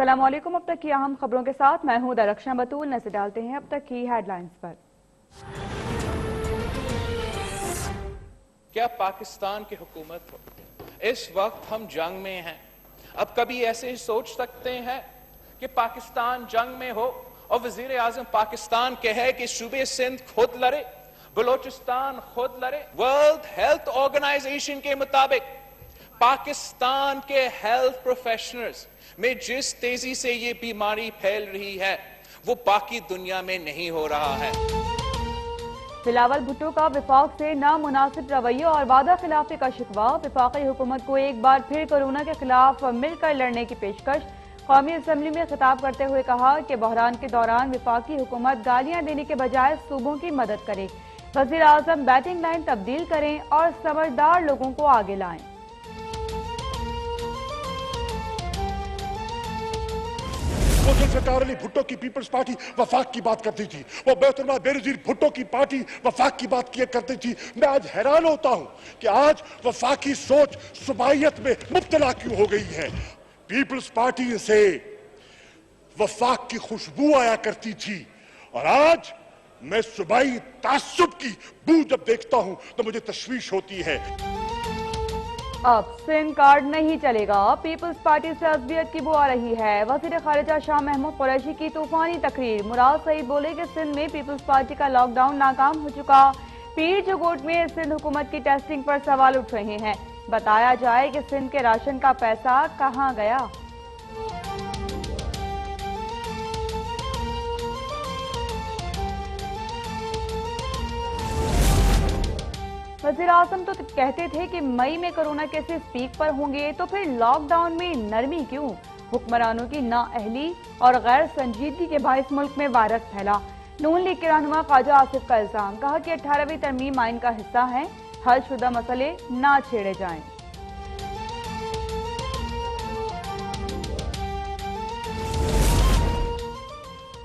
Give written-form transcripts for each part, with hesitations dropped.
अस्सलाम वालेकुम। अब तक की अहम खबरों के साथ मैं हूं दरख्शां बतूल। नजर डालते हैं अब तक की हेडलाइंस पर। क्या पाकिस्तान की हुकूमत हो, इस वक्त हम जंग में हैं। अब कभी ऐसे सोच सकते हैं कि पाकिस्तान जंग में हो और वजीर आजम पाकिस्तान कहे कि सूबे सिंध खुद लड़े, बलोचिस्तान खुद लड़े। वर्ल्ड हेल्थ ऑर्गेनाइजेशन के मुताबिक पाकिस्तान के हेल्थ प्रोफेशनल्स में जिस तेजी से ये बीमारी फैल रही है वो बाकी दुनिया में नहीं हो रहा है। बिलावल भुट्टो का विफाक से नामुनासिब रवैया और वादा खिलाफी का शिकवा। वफाकी हुकूमत को एक बार फिर कोरोना के खिलाफ मिलकर लड़ने की पेशकश। कौमी असम्बली में खिताब करते हुए कहा कि बहरान के दौरान वफाकी हुकूमत गालियां देने के बजाय सूबों की मदद करे। वजीर आजम बैटिंग लाइन तब्दील करें और समझदार लोगों को आगे लाएं। वो जुल्फ़िकार अली भुट्टो की पीपल्स पार्टी वफाक की बात करती थी, वो बेहतरमाल बेनज़ीर भुट्टो की पार्टी वफाक की बात किया करती थी। मैं आज हैरान होता हूं कि आज वफाकी सोच सुबाइयत में मुब्तला क्यों हो गई है। पीपल्स पार्टी से वफाक की खुशबू आया करती थी और आज मैं सुबाई तासुब की बू जब देखता हूं तो मुझे तशवीश होती है। अब सिंध कार्ड नहीं चलेगा, पीपल्स पार्टी से अज़बियत की बू आ रही है। वज़ीर ख़ारिजा शाह महमूद कुरैशी की तूफानी तकरीर। मुराद सईद बोले कि सिंध में पीपल्स पार्टी का लॉकडाउन नाकाम हो चुका। पीर जोगोट में सिंध हुकूमत की टेस्टिंग पर सवाल उठ रहे हैं। बताया जाए कि सिंध के राशन का पैसा कहां गया। वज़ीर आज़म तो कहते थे कि मई में कोरोना केसेस पीक पर होंगे, तो फिर लॉकडाउन में नरमी क्यों। हुक्मरानों की नाअहली और गैर संजीदगी के बाइस मुल्क में वायरस फैला। नून लीग के रहनुमा ख्वाजा आसिफ का इल्जाम। कहा कि 18वीं तरमीम आइन का हिस्सा है, हल शुदा मसले ना छेड़े जाएं।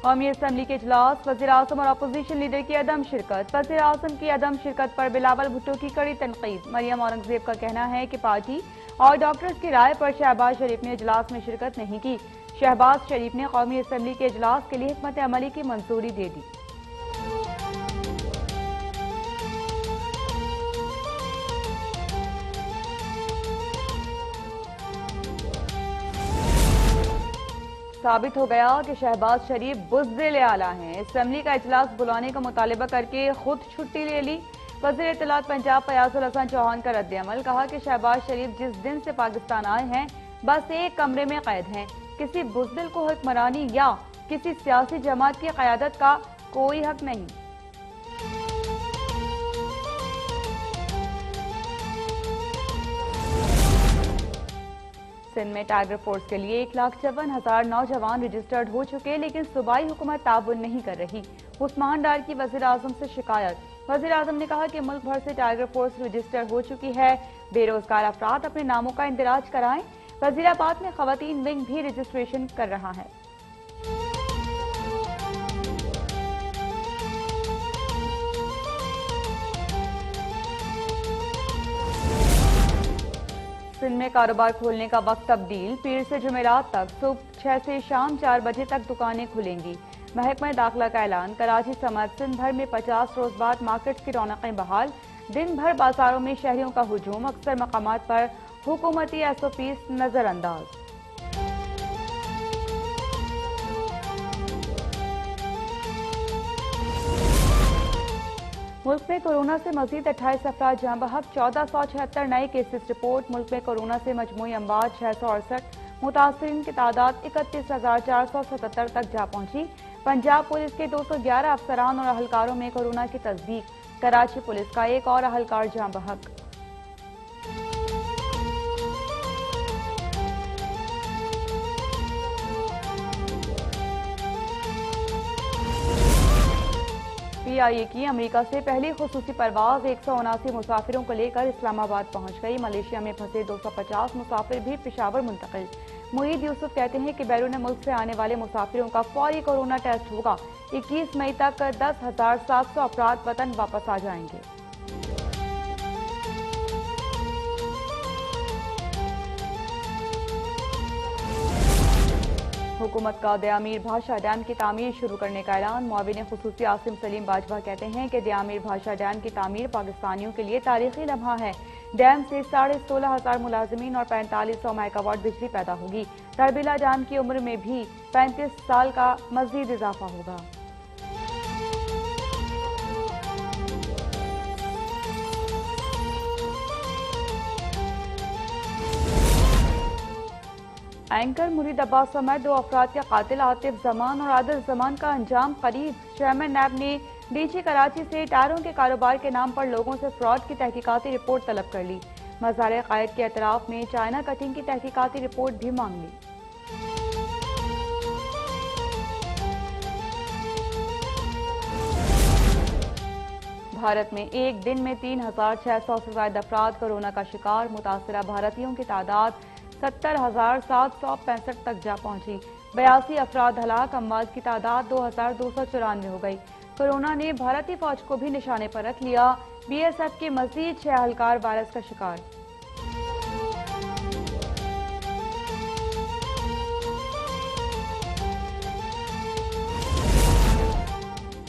कौमी असम्बली के इजलास, वज़ीर आज़म और अपोजिशन लीडर की अदम शिरकत। वज़ीर आज़म की अदम शिरकत पर बिलावल भुट्टो की कड़ी तनकीद। मरियम औरंगजेब का कहना है कि पार्टी और डॉक्टर्स की राय पर शहबाज शरीफ ने इजलास में शिरकत नहीं की। शहबाज शरीफ ने कौमी असम्बली के इजलास के लिए हिकमत अमली की मंजूरी दे दी। साबित हो गया कि शहबाज शरीफ बुज़दिल आला हैं। असम्बली का इजलास बुलाने का मुतालबा करके खुद छुट्टी ले ली। वज़ीर इत्तलात पंजाब फयाजुल हसन चौहान का रद्द-ए-अमल। कहा कि शहबाज शरीफ जिस दिन से पाकिस्तान आए हैं बस एक कमरे में कैद हैं। किसी बुज़दिल को हुक्मरानी या किसी सियासी जमात की क़यादत का कोई हक नहीं। सिंध में टाइगर फोर्स के लिए 1,54,000 नौजवान रजिस्टर्ड हो चुके, लेकिन सूबाई हुकूमत ताउन नहीं कर रही। उस्मान डार की वज़ीर आज़म से शिकायत। वज़ीर आज़म ने कहा कि मुल्क भर से टाइगर फोर्स रजिस्टर हो चुकी है, बेरोजगार अफराद अपने नामों का इंदराज कराएं। वज़ीराबाद में खवातीन विंग भी रजिस्ट्रेशन कर रहा है। सिंध में कारोबार खोलने का वक्त तब्दील। पीर से जुमेरात तक सुबह 6 से शाम 4 बजे तक दुकानें खुलेंगी। महकमा दाखिला का ऐलान। कराची समेत सिंध भर में 50 रोज बाद मार्केट्स की रौनकें बहाल। दिन भर बाजारों में शहरियों का हुजूम। अक्सर मकामात पर हुकूमती SOPs नजरअंदाज। मुल्क में कोरोना से मजीद 28 अफराद जाँ बहक। 1476 नए केसेस रिपोर्ट। मुल्क में कोरोना से मजमूई अमवात 668। मुतासरीन की तादाद 31,477 तक जा पहुंची। पंजाब पुलिस के 211 अफसरान और अहलकारों में कोरोना की तस्दीक। कराची पुलिस का एक और अहलकार जाँ बहक। PIA की अमेरिका से पहली खुसूसी परवाज 179 मुसाफिरों को लेकर इस्लामाबाद पहुंच गई। मलेशिया में फंसे 250 मुसाफिर भी पेशावर मुंतकिल। मुईद यूसुफ कहते हैं कि बैरून मुल्क से आने वाले मुसाफिरों का फौरी कोरोना टेस्ट होगा। 21 मई तक 10,700 अफराद वतन वापस आ जाएंगे। हुकूमत का दयामीर भाषा डैम की तामीर शुरू करने का ऐलान। मुआविन खुसूसी आसिम सलीम बाजवा कहते हैं कि दयामीर भाषा डैम की तामीर पाकिस्तानियों के लिए तारीखी लम्हा है। डैम से 16,500 मुलाजमीन और 4500 मेगावाट बिजली पैदा होगी। तरबिला डैम की उम्र में भी 35 साल का मजीद इजाफा होगा। एंकर मुरीद अब्बास समेत 2 अफराद के कातिल आतिफ जमान और आदिल जमान का अंजाम करीब। चेयरमैन नैब ने डीजी कराची से टायरों के कारोबार के नाम पर लोगों से फ्रॉड की तहकीकाती रिपोर्ट तलब कर ली। मज़ार कायद के एतराफ में चाइना कटिंग की तहकीकाती रिपोर्ट भी मांग ली। भारत में एक दिन में 3,600 से ज्यादा अफराद कोरोना का शिकार। मुतासरा भारतीयों की तादाद 70,765 तक जा पहुंची। 82 अफराद हलाक। अमवात की तादाद 2,294 हो गई। कोरोना ने भारतीय फौज को भी निशाने पर रख लिया। बीएसएफ के मजीद 6 एहलकार वायरस का शिकार।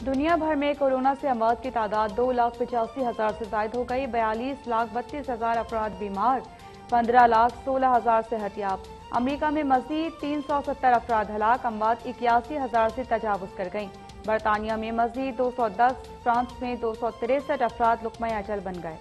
दुनिया भर में कोरोना से अमवात की तादाद 2,85,000 से ज्यादा हो गई। 42,32,000 अफराद बीमार, 15,16,000 सेहतियाब। अमेरिका में मजीद 370 अफराद हलाक। अमवात 81,000 से तजावुज कर गईं। बरतानिया में मजीद 210, फ्रांस में 263 अफराद लुक़्मा अजल बन गए।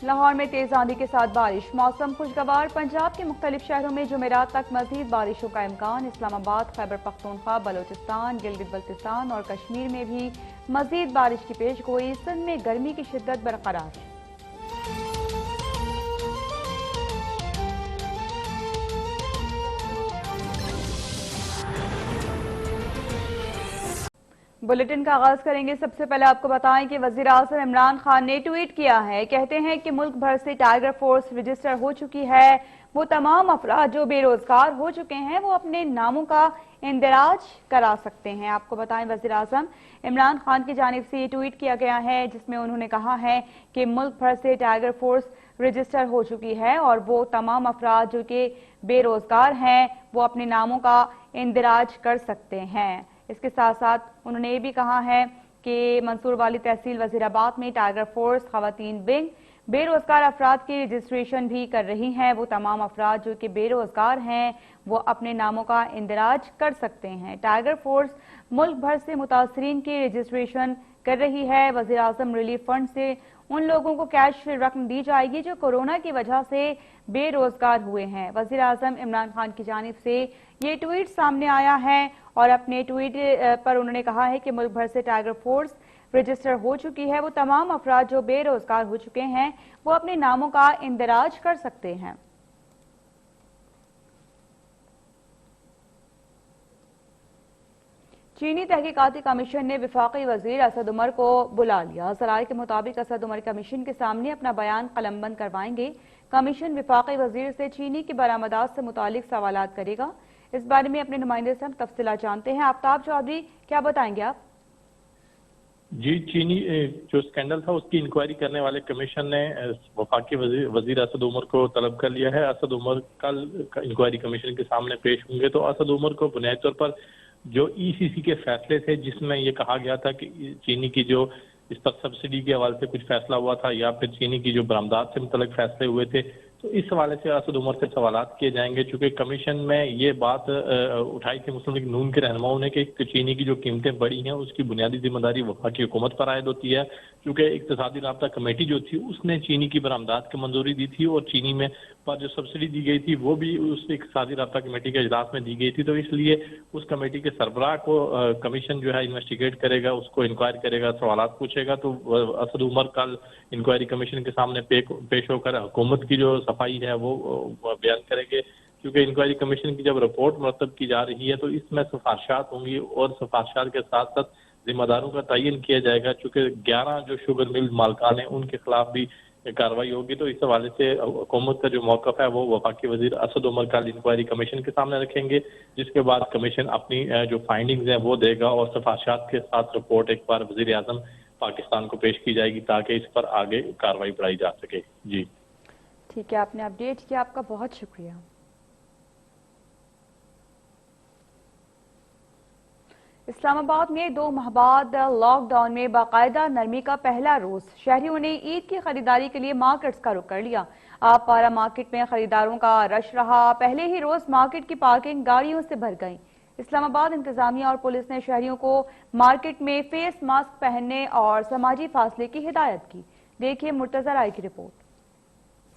लाहौर में तेज आंधी के साथ बारिश। मौसम खुशगवार। पंजाब के मुख्तलिफ शहरों में जुमेरात तक मजीद बारिशों का इम्कान। इस्लामाबाद, खैबर पख्तूनख्वा, बलोचिस्तान, गिलगित बल्तिस्तान और कश्मीर में भी मजीद बारिश की पेश गोई। सिंध में गर्मी की शिद्दत बरकरार है। बुलेटिन का आगाज करेंगे। सबसे पहले आपको बताएं कि वजीर आज़म इमरान खान ने ट्वीट किया है। कहते हैं कि मुल्क भर से टाइगर फोर्स रजिस्टर हो चुकी है। वो तमाम अफराद जो बेरोजगार हो चुके हैं वो अपने नामों का इंदराज करा सकते हैं। आपको बताएं वजीर आज़म इमरान खान की जानिब से ये ट्वीट किया गया है, जिसमें उन्होंने कहा है कि मुल्क भर से टाइगर फोर्स रजिस्टर हो चुकी है और वो तमाम अफराद जो कि बेरोजगार हैं वो अपने नामों का इंदराज कर सकते हैं। इसके साथ साथ उन्होंने ये भी कहा है कि मंसूर वाली तहसील वजीराबाद में टाइगर फोर्स खवातीन विंग बेरोजगार अफराद की रजिस्ट्रेशन भी कर रही हैं। वो तमाम अफराद जो कि बेरोजगार हैं वो अपने नामों का इंदराज कर सकते हैं। टाइगर फोर्स मुल्क भर से मुतासरीन की रजिस्ट्रेशन कर रही है। वजीर आज़म रिलीफ फंड से उन लोगों को कैश रकम दी जाएगी जो कोरोना की वजह से बेरोजगार हुए हैं। वजीर आज़म इमरान खान की जानिब से ये ट्वीट सामने आया है और अपने ट्वीट पर उन्होंने कहा है कि मुल्क भर से टाइगर फोर्स रजिस्टर हो चुकी है। वो तमाम अफराद जो बेरोजगार हो चुके हैं वो अपने नामों का इंदराज कर सकते हैं। चीनी तहकीकाती कमीशन ने वफाकी वजीर असद उमर को बुला लिया। ज़राए के मुताबिक असद उमर कमीशन के सामने अपना बयान कलमबंद करवाएंगे। कमीशन वफाकी वजीर से चीनी की बरामदात से मुतालिक सवालात करेगा। इस बारे में अपने नुमाइंदे से हम तफसीलात जानते हैं। आफ्ताब चौधरी, क्या बताएंगे आप? जी, चीनी जो स्कैंडल था उसकी इंक्वायरी करने वाले कमीशन ने वफाकी वजीर असद उमर को तलब कर लिया है। असद उमर कल इंक्वायरी कमीशन के सामने पेश होंगे। तो असद उमर को बुनियादी तौर पर जो ईसीसी के फैसले थे जिसमें ये कहा गया था कि चीनी की जो इस पर सब्सिडी के हवाले से कुछ फैसला हुआ था या फिर चीनी की जो बरामदात से मुतल्लिक फैसले हुए थे, तो इस हवाले से असद उमर से सवालात किए जाएंगे। चूंकि कमीशन में ये बात उठाई थी मुस्लिम लीग नून के रहनुमाओं ने कि चीनी की जो कीमतें बढ़ी हैं उसकी बुनियादी जिम्मेदारी वफाकी हुकूमत पर आयद होती है। चूंकि इक्तिसादी राब्ता कमेटी जो थी उसने चीनी की बरामदात की मंजूरी दी थी और चीनी में पर जो सब्सिडी दी गई थी वो भी उस इक्तिसादी राब्ता कमेटी के इजलास में दी गई थी। तो इसलिए उस कमेटी के सरबराह को कमीशन जो है इन्वेस्टिगेट करेगा, उसको इंक्वायर करेगा, सवालात पूछेगा। तो असद उमर कल इंक्वायरी कमीशन के सामने पेश होकर हुकूमत की जो सफाई है वो बयान करेंगे। क्योंकि इंक्वायरी कमीशन की जब रिपोर्ट मुरतब की जा रही है तो इसमें सिफारिशात होंगी और सिफारिशात के साथ साथ जिम्मेदारों का तयन किया जाएगा। चूंकि 11 जो शुगर मिल मालकान है उनके खिलाफ भी कार्रवाई होगी। तो इस हवाले से हुकूमत का जो मौक़िफ़ है वो वफाकी वजीर असद उमर कल इंक्वायरी कमीशन के सामने रखेंगे, जिसके बाद कमीशन अपनी जो फाइंडिंग्स हैं वो देगा और सिफारिशात के साथ रिपोर्ट एक बार वजीर आज़म पाकिस्तान को पेश की जाएगी ताकि इस पर आगे कार्रवाई बढ़ाई जा सके। जी ठीक है, आपने अपडेट किया, आपका बहुत शुक्रिया। इस्लामाबाद में 2 माह बाद लॉकडाउन में बाकायदा नरमी का पहला रोज शहरियों ने ईद की खरीदारी के लिए मार्केट्स का रुख कर लिया। आपारा मार्केट में खरीदारों का रश रहा। पहले ही रोज मार्केट की पार्किंग गाड़ियों से भर गई। इस्लामाबाद इंतजामिया और पुलिस ने शहरियों को मार्केट में फेस मास्क पहनने और समाजी फासले की हिदायत की। देखिए मुर्तजा राय की रिपोर्ट।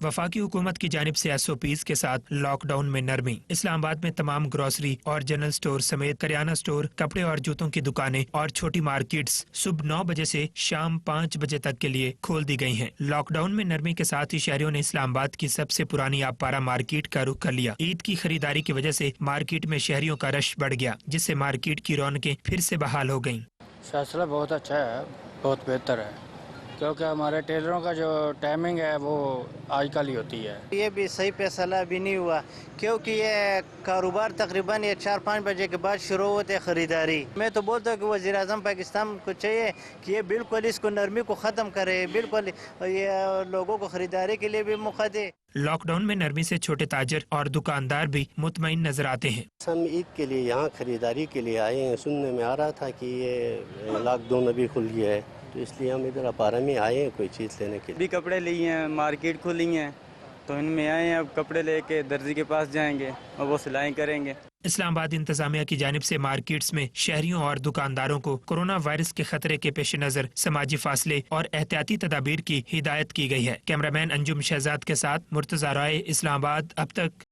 वफाकी हुकूमत की जानिब से SOPs के साथ लॉकडाउन में नरमी। इस्लामाबाद में तमाम ग्रोसरी और जनरल स्टोर समेत करियाना स्टोर, कपड़े और जूतों की दुकानें और छोटी मार्केट्स सुबह 9 बजे से शाम 5 बजे तक के लिए खोल दी गई हैं। लॉकडाउन में नरमी के साथ ही शहरियों ने इस्लामाबाद की सबसे पुरानी आपारा मार्केट का रुख कर लिया। ईद की खरीदारी की वजह से मार्केट में शहरियों का रश बढ़ गया, जिससे मार्केट की रौनकें फिर से बहाल हो गयी। फैसला बहुत अच्छा है, बहुत बेहतर है, क्योंकि हमारे टेलरों का जो टाइमिंग है वो आजकल ही होती है। ये भी सही फैसला अभी नहीं हुआ, क्योंकि ये कारोबार तकरीबन ये 4-5 बजे के बाद शुरू होते हैं खरीदारी। मैं तो बोलता हूँ कि वज़ीर आज़म पाकिस्तान को चाहिए कि ये बिल्कुल इसको नरमी को ख़त्म करे, बिल्कुल ये लोगों को खरीदारी के लिए भी मौका दे। लॉकडाउन में नरमी से छोटे ताजर और दुकानदार भी मुतमईन नजर आते हैं। हम ईद के लिए यहाँ खरीदारी के लिए आए हैं। सुनने में आ रहा था कि ये लॉकडाउन अभी खुल गया है, तो इसलिए हम इधर अपारा में आए हैं कोई चीज़ लेने के लिए। भी कपड़े लिए हैं, मार्केट खुली हैं, तो इनमें आए हैं। अब कपड़े लेके दर्जी के पास जाएंगे और वो सिलाई करेंगे। इस्लामाबाद इंतजामिया की जानिब से मार्केट्स में शहरियों और दुकानदारों को कोरोना वायरस के खतरे के पेश नजर समाजी फासले और एहतियाती तदाबीर की हिदायत की गई है। कैमरामैन अंजुम शहजाद के साथ मुर्तजा राय, इस्लामाबाद अब तक।